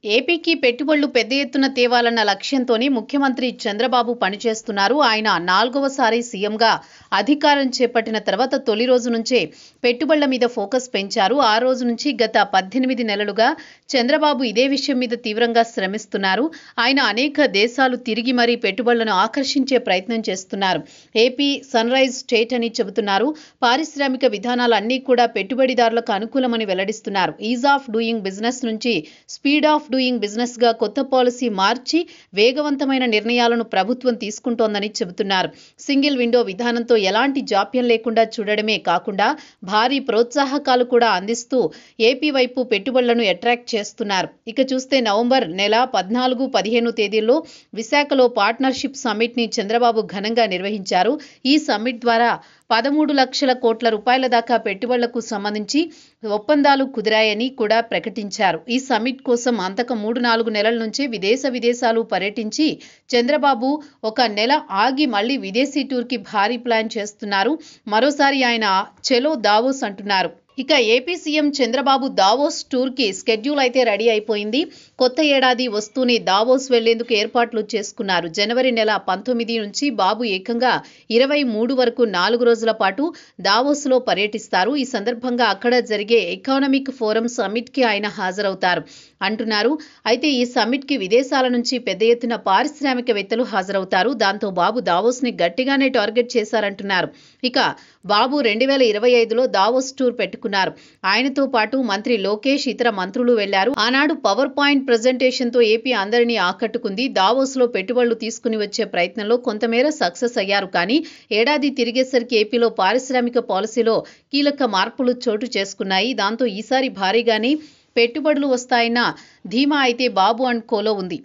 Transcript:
ఏపీకి పెట్టుబడులు పెద్ద ఎత్తున తేవాలన్న లక్ష్యంతోనే ముఖ్యమంత్రి చంద్రబాబు పనిచేస్తున్నారు. ఆయన 4వసారి సీఎంగా అధికారం చేపట్టిన తర్వాత తొలి రోజు నుంచే పెట్టుబడుల మీద ఫోకస్ పెంచారు. ఆ రోజు నుంచి గత 18 నెలలుగా చంద్రబాబు ఇదే విషయం మీద తీవ్రంగా శ్రమిస్తున్నారు. ఆయన అనేక దేశాలు తిరిగి మరీ పెట్టుబడులను ఆకర్షించే ప్రయత్నం చేస్తున్నారు. ఏపీ సన్ రైజ్ స్టేట్ అని చెబుతున్నారు. పారిశ్రామిక విధానాలు అన్నీ కూడా పెట్టుబడిదారులకు అనుకూలమని వెల్లడిస్తున్నారు. ఈజ్ ఆఫ్ డూయింగ్ బిజినెస్ నుంచి స్పీడ్ ఆఫ్ డూయింగ్ బిజినెస్ గా కొత్త పాలసీ మార్చి వేగవంతమైన నిర్ణయాలను ప్రభుత్వం తీసుకుంటోందని చెబుతున్నారు. సింగిల్ విండో విధానంతో ఎలాంటి జాప్యం లేకుండా చూడడమే కాకుండా భారీ ప్రోత్సాహకాలు కూడా అందిస్తూ ఏపీ వైపు పెట్టుబడులను అట్రాక్ట్ చేస్తున్నారు. ఇక చూస్తే నవంబర్ నెల 14, 15 తేదీల్లో విశాఖలో పార్ట్నర్షిప్ సమ్మిట్ ని చంద్రబాబు ఘనంగా నిర్వహించారు. ఈ సమ్మిట్ ద్వారా 13 లక్షల కోట్ల రూపాయల దాకా పెట్టుబడులకు సంబంధించి ఒప్పందాలు కుదిరాయని కూడా ప్రకటించారు. ఈ సమ్మిట్ కోసం అంతకు 3-4 నెలల నుంచి విదేశాలు పర్యటించి చంద్రబాబు ఒక నెల ఆగి మళ్లీ విదేశీ టూర్కి భారీ ప్లాన్ చేస్తున్నారు. మరోసారి ఆయన చెలో దావోస్ అంటున్నారు. ఇక ఏపీ సీఎం చంద్రబాబు దావోస్ టూర్కి స్కెడ్యూల్ అయితే రెడీ అయిపోయింది. కొత్త ఏడాది వస్తూనే దావోస్ వెళ్లేందుకు ఏర్పాట్లు చేసుకున్నారు. జనవరి నెల 19 నుంచి బాబు ఏకంగా 23 వరకు 4 రోజుల పాటు దావోస్లో పర్యటిస్తారు. ఈ సందర్భంగా అక్కడ జరిగే ఎకనామిక్ ఫోరం సమ్మిట్కి ఆయన హాజరవుతారు అంటున్నారు. అయితే ఈ సమ్మిట్కి విదేశాల నుంచి పెద్ద ఎత్తున పారిశ్రామికవేత్తలు హాజరవుతారు. దాంతో బాబు దావోస్ని గట్టిగానే టార్గెట్ చేశారంటున్నారు. ఇక బాబు 2025లో దావోస్ టూర్ పెట్టుకున్నారు. ఆయనతో పాటు మంత్రి లోకేష్, ఇతర మంత్రులు వెళ్లారు. ఆనాడు పవర్ పాయింట్ ప్రెజెంటేషన్ తో ఏపీ అందరినీ ఆకట్టుకుంది. దావోస్ లో పెట్టుబడులు తీసుకుని వచ్చే ప్రయత్నంలో కొంతమేర సక్సెస్ అయ్యారు. కానీ ఏడాది తిరిగేసరికి ఏపీలో పారిశ్రామిక పాలసీలో కీలక మార్పులు చోటు చేసుకున్నాయి. దాంతో ఈసారి భారీగానే పెట్టుబడులు వస్తాయన్న ధీమా అయితే బాబు అండ్ కోలో ఉంది.